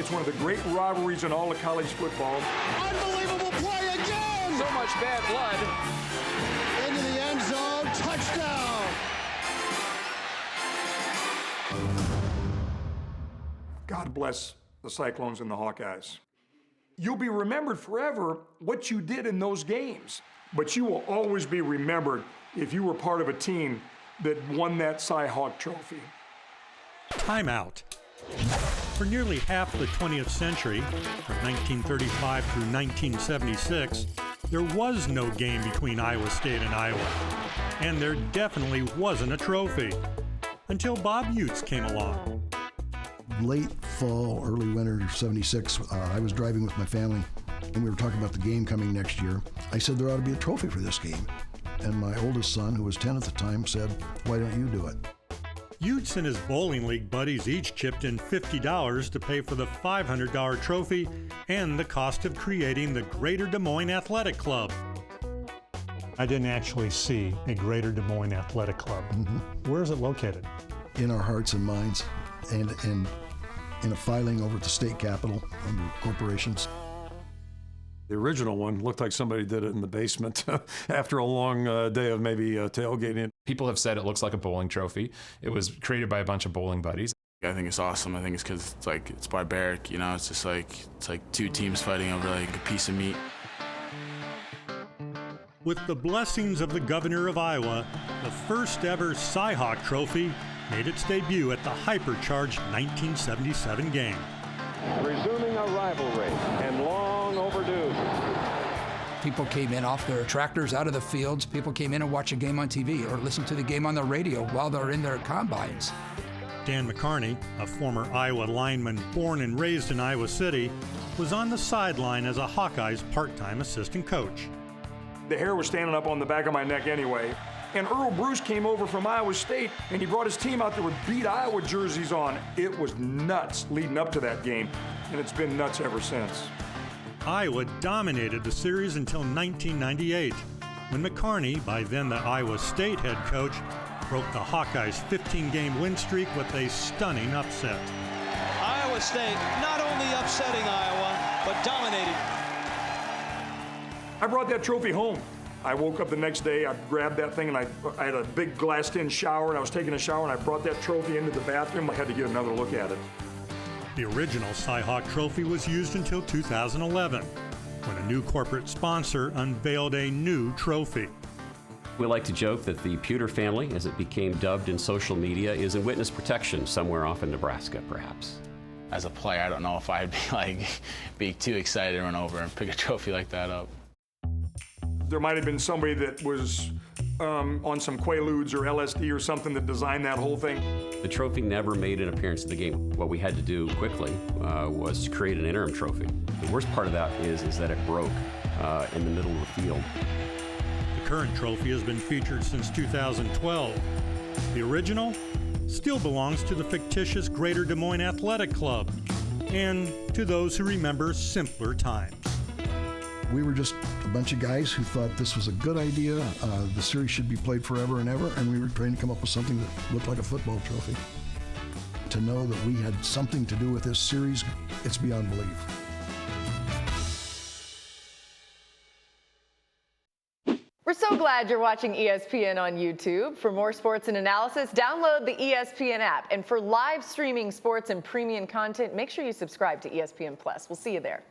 It's one of the great rivalries in all of college football. Unbelievable play again! So much bad blood. Into the end zone, touchdown! God bless the Cyclones and the Hawkeyes. You'll be remembered forever what you did in those games, but you will always be remembered if you were part of a team that won that Cy-Hawk trophy. Timeout. For nearly half the 20th century, from 1935 through 1976, there was no game between Iowa State and Iowa. And there definitely wasn't a trophy, until Bob Utes came along. Late fall, early winter of '76, I was driving with my family, and we were talking about the game coming next year. I said there ought to be a trophy for this game. And my oldest son, who was 10 at the time, said, "Why don't you do it?" Utes and his bowling league buddies each chipped in $50 to pay for the $500 trophy and the cost of creating the Greater Des Moines Athletic Club. I didn't actually see a Greater Des Moines Athletic Club. Where is it located? In our hearts and minds, and in a filing over at the state capitol under corporations. The original one looked like somebody did it in the basement after a long day of maybe tailgating. People have said it looks like a bowling trophy. It was created by a bunch of bowling buddies. I think it's awesome. I think it's because it's barbaric, you know. It's just like two teams fighting over like a piece of meat. With the blessings of the governor of Iowa, the first ever Cy-Hawk trophy made its debut at the hypercharged 1977 game. Resuming a rivalry, and long overdue. People came in off their tractors out of the fields. People came in and watched a game on TV or listened to the game on the radio while they're in their combines. Dan McCarney, a former Iowa lineman born and raised in Iowa City, was on the sideline as a Hawkeyes part-time assistant coach. The hair was standing up on the back of my neck anyway. And Earl Bruce came over from Iowa State, and he brought his team out there with Beat Iowa jerseys on. It was nuts leading up to that game, and it's been nuts ever since. Iowa dominated the series until 1998, when McCarney, by then the Iowa State head coach, broke the Hawkeyes' 15-game win streak with a stunning upset. Iowa State not only upsetting Iowa, but dominating. I brought that trophy home. I woke up the next day, I grabbed that thing, and I had a big glassed-in shower, and I was taking a shower, and I brought that trophy into the bathroom. I had to get another look at it. The original Cy-Hawk trophy was used until 2011, when a new corporate sponsor unveiled a new trophy. We like to joke that the Pewter family, as it became dubbed in social media, is in witness protection somewhere off in Nebraska, perhaps. As a player, I don't know if I'd be too excited to run over and pick a trophy like that up. There might have been somebody that was on some Quaaludes or LSD or something that designed that whole thing. The trophy never made an appearance at the game. What we had to do quickly was to create an interim trophy. The worst part of that is that it broke in the middle of the field. The current trophy has been featured since 2012. The original still belongs to the fictitious Greater Des Moines Athletic Club and to those who remember simpler times. We were just a bunch of guys who thought this was a good idea. The series should be played forever and ever, and we were trying to come up with something that looked like a football trophy. To know that we had something to do with this series, it's beyond belief. We're so glad you're watching ESPN on YouTube. For more sports and analysis, download the ESPN app. And for live streaming sports and premium content, make sure you subscribe to ESPN+. We'll see you there.